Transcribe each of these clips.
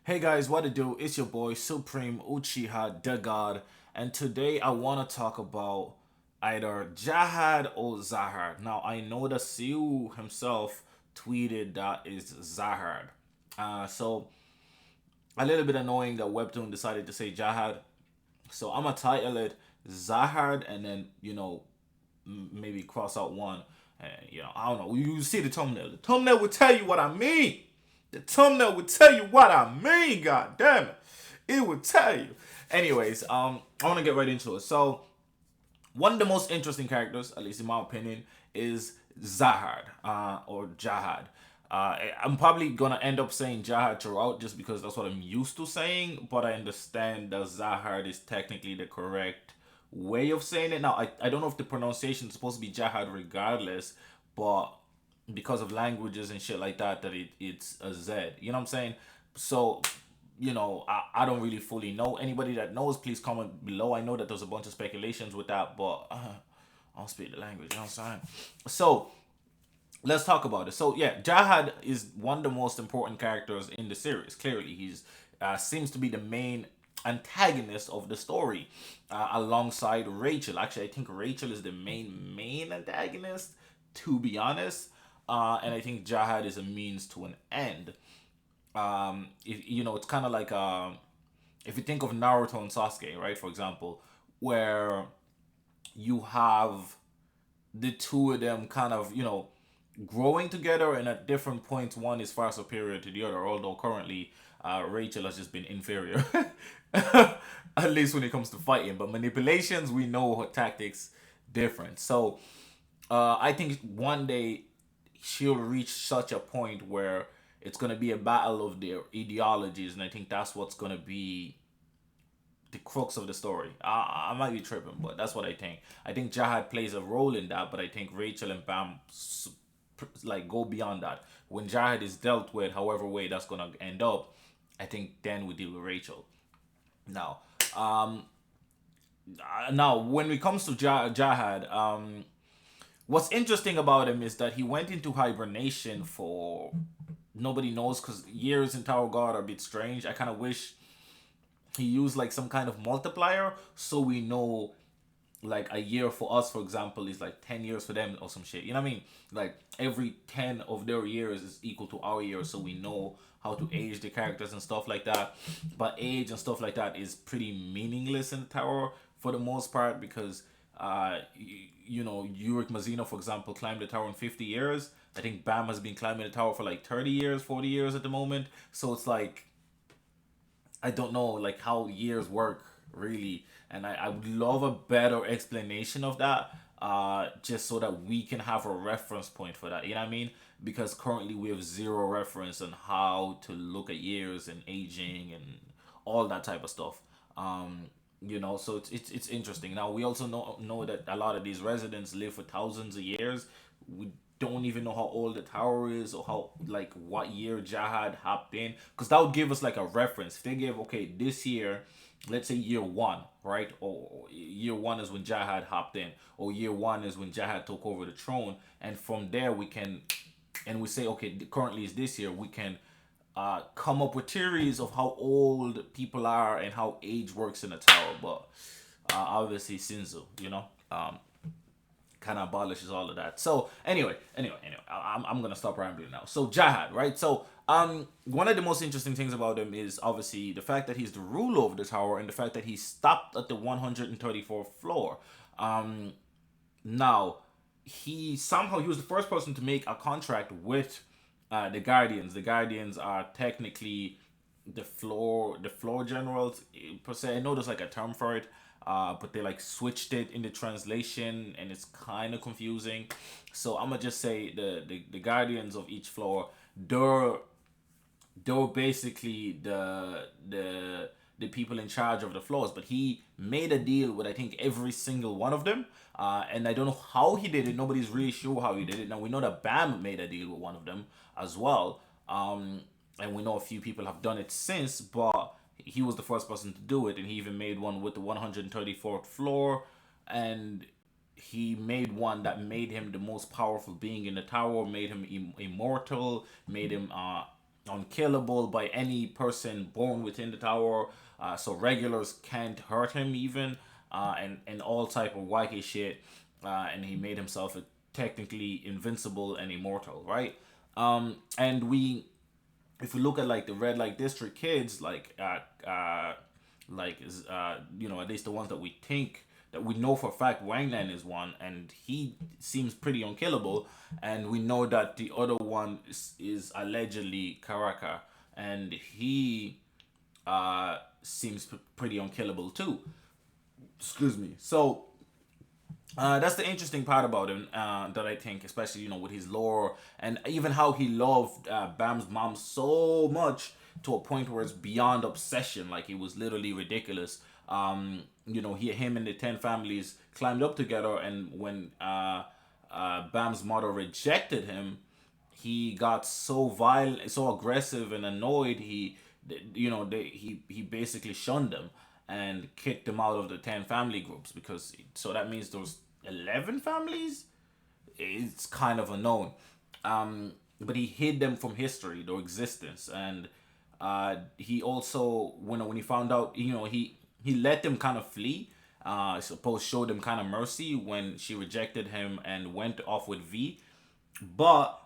Hey guys, what to do? It's your boy Supreme Uchiha the God, and today I want to talk about either Jahad or Zahard. Now I know that Siu himself tweeted that is Zahard. So a little bit annoying that Webtoon decided to say Jahad. So I'm gonna title it Zahard, and then maybe cross out one. I don't know. You see the thumbnail. The thumbnail will tell you what I mean. The thumbnail will tell you what I mean. God damn it, it will tell you. Anyways, I want to get right into it. So one of the most interesting characters, at least in my opinion, is Zahard or Jahad. I'm probably gonna end up saying Jahad throughout just because that's what I'm used to saying, but I understand that Zahard is technically the correct way of saying it. Now, I don't know if the pronunciation is supposed to be Jahad regardless, but because of languages and shit like that, it's a Z. You know what I'm saying? So, I don't really fully know. Anybody that knows, please comment below. I know that there's a bunch of speculations with that, but I don't speak the language. You know what I'm saying? So, let's talk about it. So yeah, Jahad is one of the most important characters in the series. Clearly, he's seems to be the main antagonist of the story, alongside Rachel. Actually, I think Rachel is the main antagonist, to be honest. And I think Jahad is a means to an end. It's kind of like if you think of Naruto and Sasuke, right? For example, where you have the two of them kind of growing together, and at different points one is far superior to the other, although currently Rachel has just been inferior. At least when it comes to fighting, but manipulations, we know her tactics different. So I think one day she'll reach such a point where it's going to be a battle of their ideologies, and I think that's what's going to be the crux of the story. I might be tripping, but that's what I think. I think Jahad plays a role in that, but I think Rachel and Bam like go beyond that. When Jahad is dealt with, however way that's gonna end up, I think then we deal with Rachel. Now, um, now when it comes to Jahad, what's interesting about him is that he went into hibernation for nobody knows, because years in Tower God are a bit strange. I kind of wish he used like some kind of multiplier so we know like a year for us, for example, is like 10 years for them or some shit. You know what I mean? Like every 10 of their years is equal to our years, so we know how to age the characters and stuff like that. But age and stuff like that is pretty meaningless in the tower for the most part, because Yurik Mazino, for example, climbed the tower in 50 years. I think Bam has been climbing the tower for like 30 years, 40 years at the moment. So it's like I don't know like how years work really, and I would love a better explanation of that. Just so that we can have a reference point for that. You know what I mean? Because currently we have zero reference on how to look at years and aging and all that type of stuff. So it's interesting. Now we also know that a lot of these residents live for thousands of years. We don't even know how old the tower is, or how like what year Jahad hopped in, because that would give us like a reference. If they give, okay, this year, let's say year one, right, or year one is when Jahad hopped in, or year one is when Jahad took over the throne, and from there we can, and we say, okay, currently is this year, we can come up with theories of how old people are and how age works in a tower. But obviously Sinzu, kind of abolishes all of that. So anyway, I'm gonna stop rambling now. So Jahad, right? So one of the most interesting things about him is obviously the fact that he's the ruler of the tower, and the fact that he stopped at the 134th floor. Now he was the first person to make a contract with the Guardians. The Guardians are technically the floor generals per se. I know there's like a term for it, but they like switched it in the translation, and it's kind of confusing. So I'm gonna just say the Guardians of each floor. They're they're basically the people in charge of the floors. But he made a deal with I think every single one of them, and I don't know how he did it. Nobody's really sure how he did it. Now we know that Bam made a deal with one of them as well, and we know a few people have done it since, but he was the first person to do it, and he even made one with the 134th floor, and he made one that made him the most powerful being in the tower, made him immortal, made him unkillable by any person born within the tower. So regulars can't hurt him even, and all type of wacky shit. And he made himself technically invincible and immortal, right? And we, if we look at like the red light district kids, at least the ones that we think that we know for a fact wangnan is one, and he seems pretty unkillable. And we know that the other one is allegedly karaka, and he seems pretty unkillable too. Excuse me. So that's the interesting part about him, that I think, especially with his lore and even how he loved Bam's mom so much to a point where it's beyond obsession. Like it was literally ridiculous. Him and the 10 families climbed up together, and when Bam's mother rejected him, he got so violent, so aggressive and annoyed. He basically shunned them and kicked them out of the 10 family groups, because so that means those 11 families. It's kind of unknown, but he hid them from history, their existence, and he also when he found out, he let them kind of flee. I suppose showed them kind of mercy when she rejected him and went off with V. But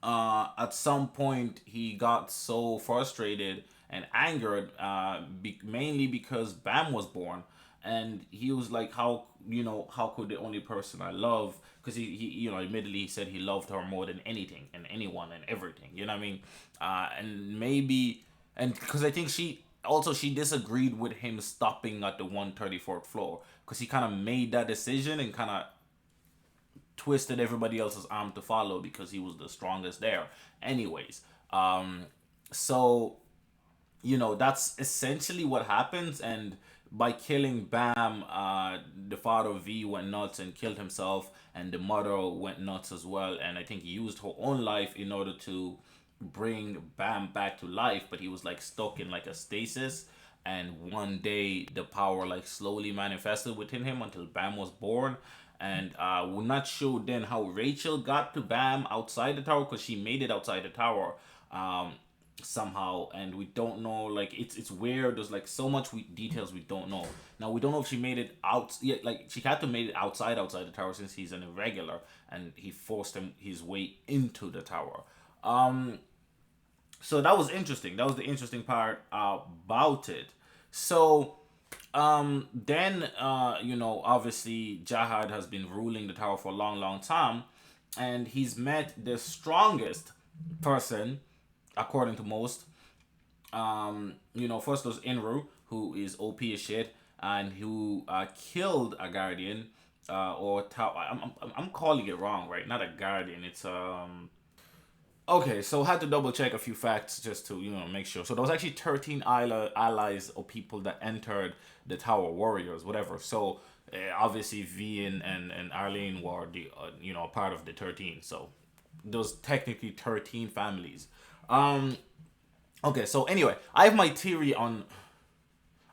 at some point he got so frustrated and angered, mainly because Bam was born, and he was like, how could the only person I love, because he admittedly he said he loved her more than anything and anyone and everything, you know what I mean? And maybe, and because I think she disagreed with him stopping at the 134th floor, because he kind of made that decision and kind of twisted everybody else's arm to follow because he was the strongest there. Anyways, so that's essentially what happens. And by killing Bam, the father V went nuts and killed himself, and the mother went nuts as well. And I think he used her own life in order to bring Bam back to life, but he was like stuck in like a stasis. And one day the power like slowly manifested within him until Bam was born. And we're not sure then how Rachel got to Bam outside the tower, because she made it outside the tower. Somehow, and we don't know, like it's weird. There's like so much details we don't know. Now we don't know if she made it out, yeah, like she had to made it outside the tower, since he's an irregular and he forced his way into the tower. So that was interesting. That was the interesting part about it. So then obviously Jahad has been ruling the tower for a long time, and he's met the strongest person according to most. First was enryu, who is OP as shit, and who killed a guardian, I'm calling it wrong, right? Not a guardian. It's Okay, so I had to double check a few facts just to make sure. So there was actually 13 allies or people that entered the tower, warriors, whatever. So obviously V and Arlene were the part of the 13. So those technically 13 families. Okay, so anyway, I have my theory on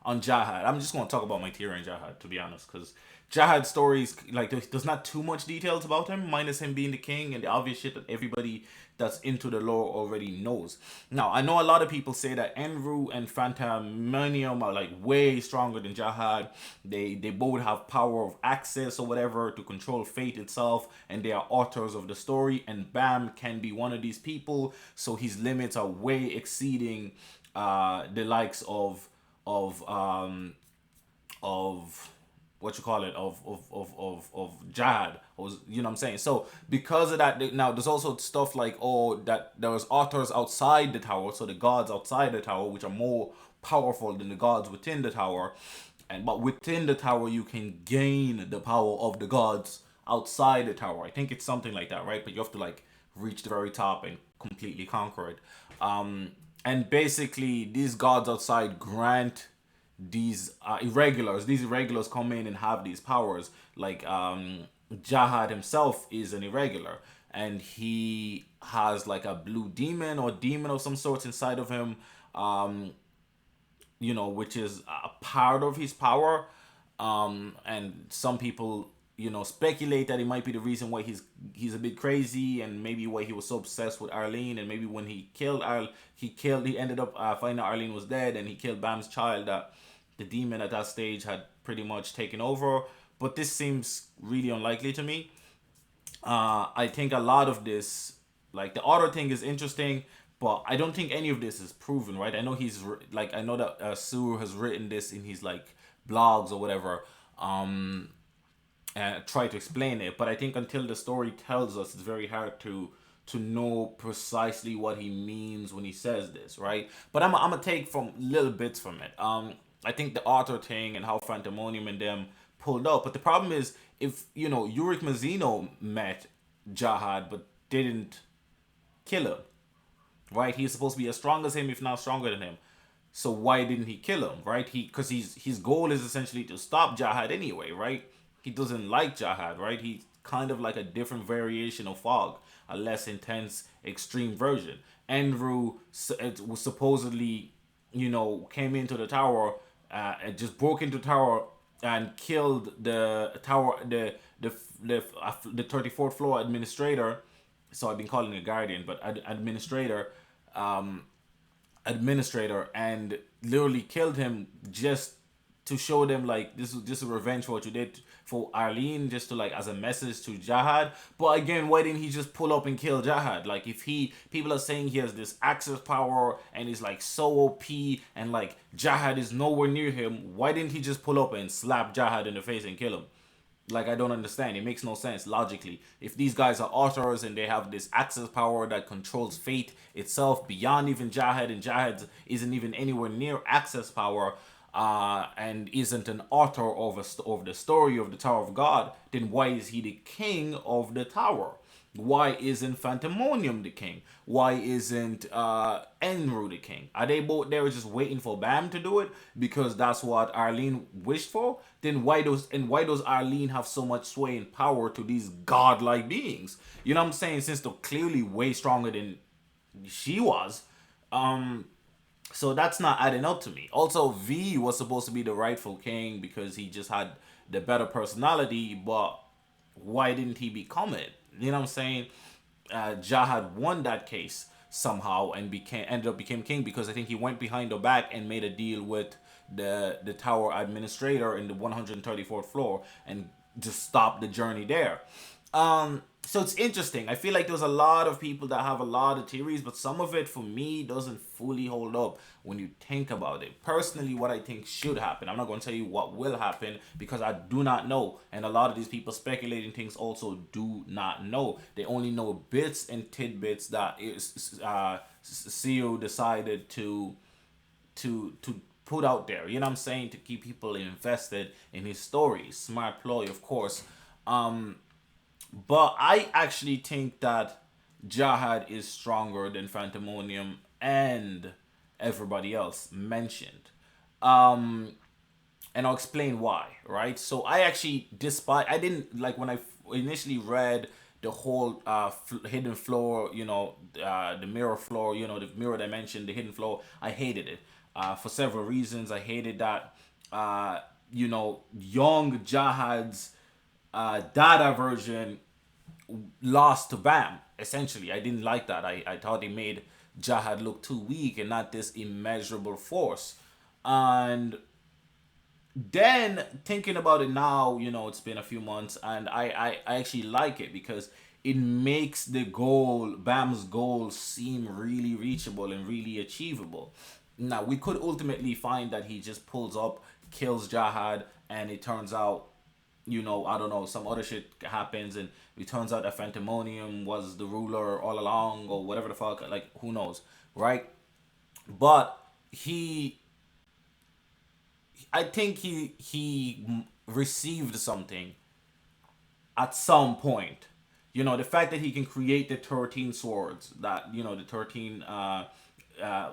Jahad. I'm just going to talk about my theory on Jahad, to be honest, because Jahad's stories, like, there's not too much details about him, minus him being the king and the obvious shit that everybody that's into the lore already knows. Now, I know a lot of people say that enryu and phantaminum are like way stronger than Jahad. They both have power of access or whatever to control fate itself, and they are authors of the story. And Bam can be one of these people, so his limits are way exceeding the likes of what you call it, of Jahad, or you know what I'm saying. So because of that, now there's also stuff like, that there was authors outside the tower, so the gods outside the tower, which are more powerful than the gods within the tower. But within the tower you can gain the power of the gods outside the tower. I think it's something like that, right? But you have to like reach the very top and completely conquer it. And basically these gods outside grant these irregulars. These irregulars come in and have these powers. Like Jahad himself is an irregular, and he has like a blue demon or demon of some sorts inside of him, which is a part of his power. And some people speculate that it might be the reason why he's a bit crazy, and maybe why he was so obsessed with Arlene, and maybe when he ended up finding out Arlene was dead, and he killed Bam's child, that the demon at that stage had pretty much taken over. But this seems really unlikely to me. I think a lot of this, like the author thing, is interesting, but I don't think any of this is proven, right? I know I know that Sue has written this in his like blogs or whatever, and try to explain it. But I think until the story tells us, it's very hard to know precisely what he means when he says this, right? But I'm gonna take from little bits from it. I think the author thing and how Phantamonium and them pulled up. But the problem is, if Yurik Mazzino met Jahad but didn't kill him, right? He's supposed to be as strong as him, if not stronger than him. So why didn't he kill him, right? Because his goal is essentially to stop Jahad anyway, right? He doesn't like Jahad, right? He's kind of like a different variation of Fog, a less intense, extreme version. Enryu was supposedly, came into the tower, and just broke into the tower and killed the tower, the 34th floor administrator. So I've been calling it guardian, but um, administrator, and literally killed him just to show them like this is just a revenge for what you did for Arlene, just to like as a message to Jahad. But again, why didn't he just pull up and kill Jahad? Like if people are saying he has this access power and he's like so OP, and like Jahad is nowhere near him, why didn't he just pull up and slap Jahad in the face and kill him? Like, I don't understand. It makes no sense logically. If these guys are authors and they have this access power that controls fate itself beyond even Jahad, and Jahad isn't even anywhere near access power, and isn't an author of the story of the Tower of God, then why is he the king of the tower? Why isn't Phantamonium the king? Why isn't Enryu the king? Are they both there just waiting for Bam to do it because that's what Arlene wished for? Then why does Arlene have so much sway and power to these godlike beings? You know what I'm saying? Since they're clearly way stronger than she was. So that's not adding up to me. Also, V was supposed to be the rightful king because he just had the better personality, but why didn't he become it? You know what I'm saying? Jahad won that case somehow and became king because I think he went behind the back and made a deal with the tower administrator in the 134th floor and just stopped the journey there. So it's interesting. I feel like there's a lot of people that have a lot of theories, but some of it for me doesn't fully hold up when you think about it. Personally, what I think should happen, I'm not going to tell you what will happen because I do not know. And a lot of these people speculating things also do not know. They only know bits and tidbits that CEO decided to put out there. You know what I'm saying? To keep people invested in his story. Smart ploy, of course. But I actually think that Jahad is stronger than Phantamonium and everybody else mentioned. And I'll explain why, right? So I actually, despite, I didn't, like when I initially read the whole hidden floor, the mirror floor, the mirror dimension, the hidden floor, I hated it for several reasons. I hated that, young Jahad's data version lost to Bam. Essentially, I didn't like that. I thought he made Jahad look too weak and not this immeasurable force. And then thinking about it now, it's been a few months, and I actually like it because it makes Bam's goal, seem really reachable and really achievable. Now, we could ultimately find that he just pulls up, kills Jahad, and it turns out, I don't know, some other shit happens, and it turns out that Phantamonium was the ruler all along, or whatever the fuck, like, who knows, right? But I think he received something at some point. The fact that he can create the 13 swords, that, the 13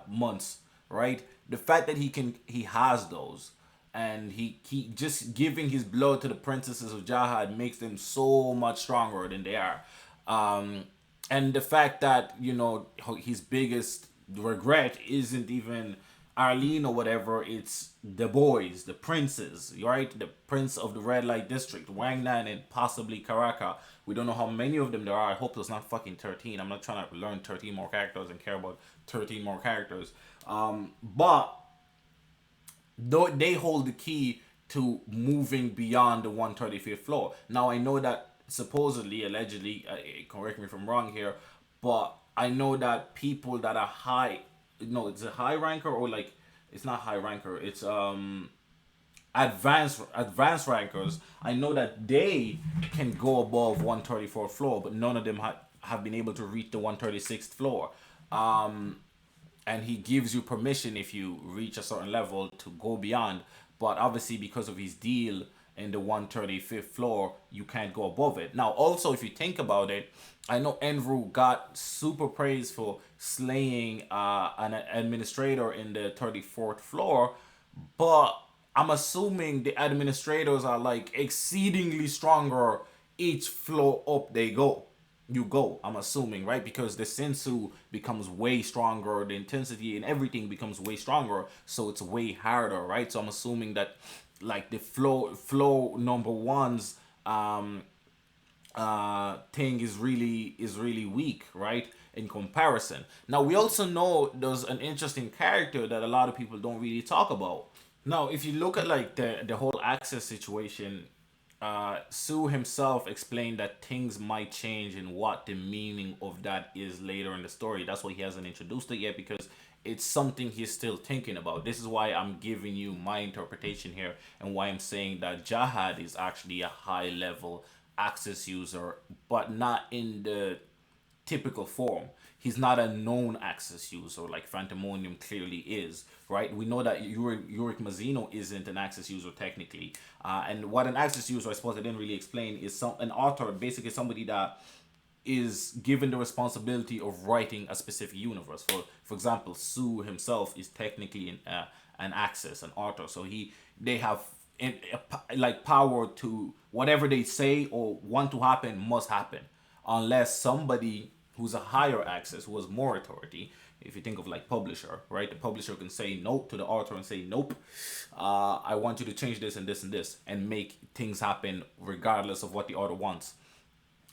months, right? The fact that he has those, and he just giving his blood to the princesses of Jahad makes them so much stronger than they are. And the fact that his biggest regret isn't even Arlene or whatever, it's the boys, the princes, right? The prince of the red light district, Wangnan, and possibly Karaka. We don't know how many of them there are. I hope there's not fucking 13. I'm not trying to learn 13 more characters and care about 13 more characters. But though they hold the key to moving beyond the 135th floor. Now I know that supposedly, allegedly, correct me if I'm wrong here, but I know that people that are high, no, it's a high ranker or like it's not high ranker, it's advanced rankers. I know that they can go above 134th floor, but none of them have been able to reach the 136th floor. And he gives you permission if you reach a certain level to go beyond, but obviously because of his deal in the 135th floor you can't go above it. Now also, if you think about it, I know enryu got super praise for slaying an administrator in the 34th floor, but I'm assuming the administrators are like exceedingly stronger each floor up they go. You go, I'm assuming, right? Because the sensu becomes way stronger, the intensity and everything becomes way stronger, so it's way harder, right? So I'm assuming that like the flow number one's thing is really weak, right? In comparison. Now we also know there's an interesting character that a lot of people don't really talk about. Now, if you look at like the whole access situation, Sue himself explained that things might change and what the meaning of that is later in the story. That's why he hasn't introduced it yet, because it's something he's still thinking about. This is why I'm giving you my interpretation here and why I'm saying that Jahad is actually a high level access user, but not in the typical form. He's not a known access user like phantaminum clearly is, right? We know that Uric Mazzino isn't an access user technically. And what an access user, I suppose I didn't really explain, is an author, basically somebody that is given the responsibility of writing a specific universe. For example, Sue himself is technically an access, an author. So they have like power to whatever they say or want to happen must happen, unless somebody who's a higher access, who has more authority. If you think of like publisher, right? The publisher can say no to the author and say, nope, I want you to change this and this and make things happen regardless of what the author wants.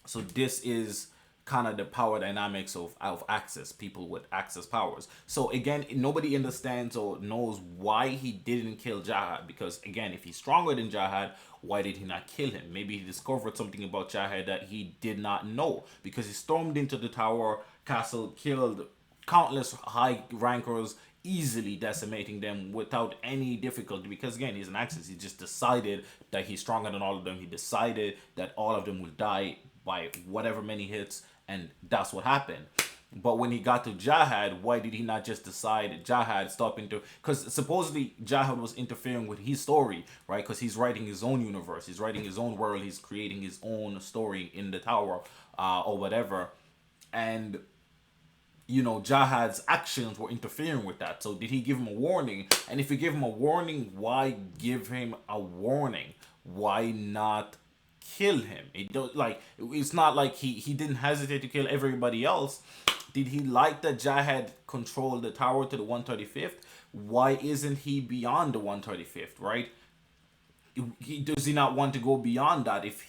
So this is kind of the power dynamics of access, people with access powers. So again, nobody understands or knows why he didn't kill Jahad, because again, if he's stronger than Jahad, why did he not kill him? Maybe he discovered something about Jahad that he did not know, because he stormed into the tower castle, killed countless high rankers, easily decimating them without any difficulty, because again, he's an access. He just decided that he's stronger than all of them. He decided that all of them will die by whatever many hits, and that's what happened. But when he got to Jahad, why did he not just decide Jahad stop into? Because supposedly Jahad was interfering with his story, right? Because he's writing his own universe, he's writing his own world, he's creating his own story in the tower, or whatever. And Jahad's actions were interfering with that. So did he give him a warning? And if you give him a warning, why give him a warning? Why not kill him? It's not like he didn't hesitate to kill everybody else. Did he like that Jahad controlled the tower to the 135th? Why isn't he beyond the 135th, right? Does he not want to go beyond that if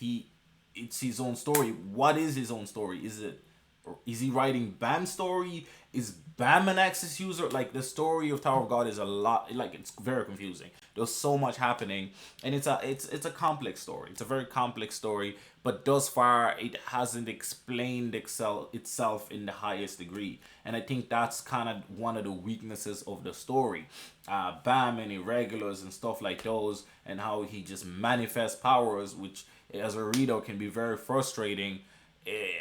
it's his own story? What is his own story? Is he writing Baam's story? Is Baam an access user? Like, the story of Tower of God is a lot, like, it's very confusing. There's so much happening, and it's a complex story. It's a very complex story, but thus far it hasn't explained itself in the highest degree. And I think that's kind of one of the weaknesses of the story. Baam and irregulars and stuff like those, and how he just manifests powers, which as a reader can be very frustrating.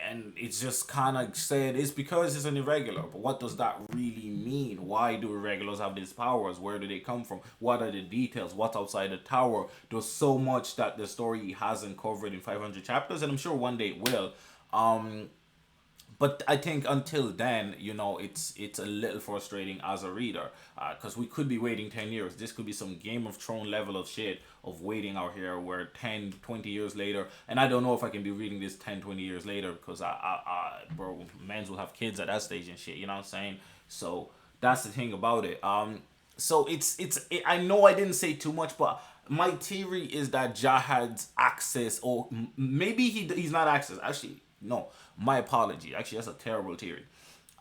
And it's just kind of said it's because it's an irregular, but what does that really mean? Why do irregulars have these powers? Where do they come from? What are the details? What's outside the tower? There's so much that the story hasn't covered in 500 chapters, and I'm sure one day it will. But I think until then, it's a little frustrating as a reader, because we could be waiting 10 years. This could be some Game of Thrones level of shit of waiting out here where 10, 20 years later, and I don't know if I can be reading this 10, 20 years later, because bro, mans will have kids at that stage and shit, you know what I'm saying? So that's the thing about it. So I know I didn't say too much, but my theory is that Jahad's access, or maybe he's not access. Actually, no, my apology. Actually, that's a terrible theory.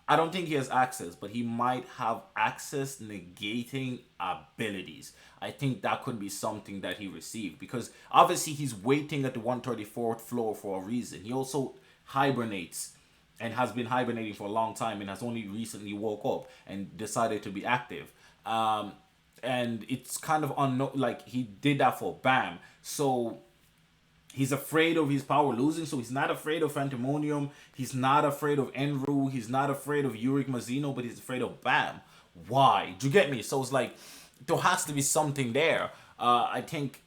I don't think he has access, but he might have access negating abilities. I think that could be something that he received, because obviously he's waiting at the 134th floor for a reason. He also hibernates and has been hibernating for a long time and has only recently woke up and decided to be active. Um, and it's kind of unknown, like he did that for Bam. So he's afraid of his power losing, so he's not afraid of phantaminum, he's not afraid of enryu, he's not afraid of uric mazino, but he's afraid of Bam. Why? Do you get me? So it's like there has to be something there. I think,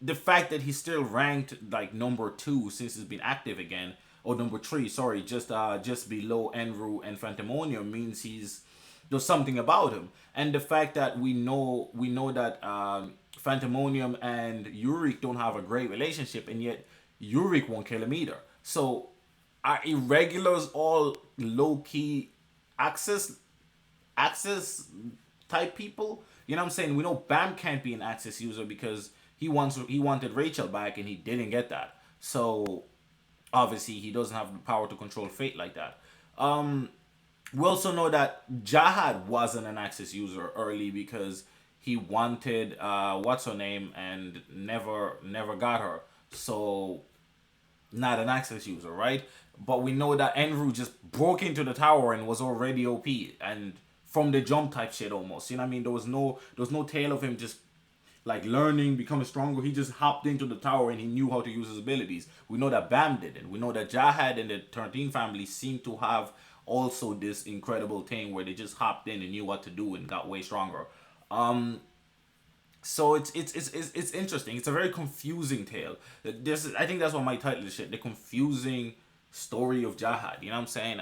the fact that he's still ranked like number two since he's been active again, or number three, sorry, just below enryu and phantaminum, means there's something about him. And the fact that we know that phantaminum and uric don't have a great relationship, and yet uric won't kill him either. So are irregulars all low key access access type people? You know what I'm saying? We know Bam can't be an access user because he wanted Rachel back and he didn't get that. So obviously he doesn't have the power to control fate like that. We also know that Jahad wasn't an access user early because he wanted what's her name and never got her. So not an access user, right? But we know that enryu just broke into the tower and was already OP and from the jump type shit almost. You know what I mean? There was no tale of him just like learning, becoming stronger. He just hopped into the tower and he knew how to use his abilities. We know that Bam didn't. We know that Jahad and the 13 family seem to have also this incredible thing where they just hopped in and knew what to do and got way stronger. So it's interesting. It's a very confusing tale. This I think that's what my title is shit. The confusing story of Jahad. You know what I'm saying?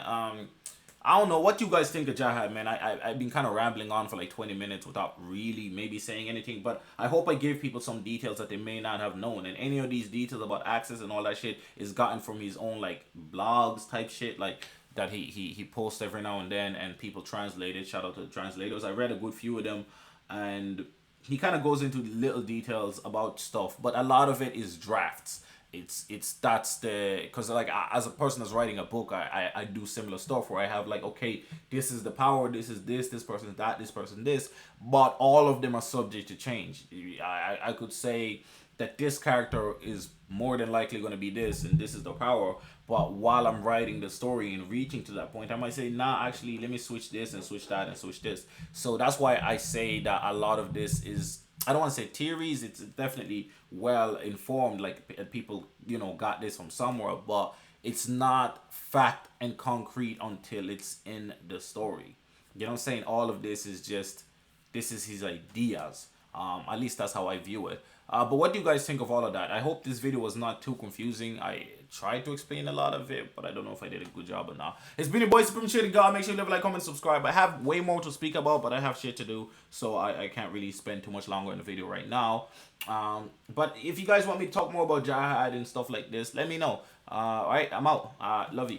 I don't know what you guys think of Jahad, man. I've been kind of rambling on for like 20 minutes without really maybe saying anything, but I hope I give people some details that they may not have known. And any of these details about access and all that shit is gotten from his own like blogs type shit, like that he posts every now and then, and people translate it. Shout out to the translators. I read a good few of them, and he kind of goes into little details about stuff, but a lot of it is drafts. It's that's the because like as a person that's writing a book, I do similar stuff where I have like, okay, this is the power, this is this person that, this person this, but all of them are subject to change. I could say that this character is more than likely going to be this and this is the power, but while I'm writing the story and reaching to that point, I might say, nah, actually let me switch this and switch that and switch this. So that's why I say that a lot of this is, I don't want to say theories, it's definitely well informed, like people got this from somewhere, but it's not fact and concrete until it's in the story. You know what I'm saying? All of this is just, this is his ideas. At least that's how I view it. But what do you guys think of all of that? I hope this video was not too confusing. I tried to explain a lot of it, but I don't know if I did a good job or not. It's been your boy Supreme Shitty God. Make sure you leave a like, comment, subscribe. I have way more to speak about, but I have shit to do, so I can't really spend too much longer in the video right now. But if you guys want me to talk more about Jahad and stuff like this, let me know. Alright, I'm out. Love you.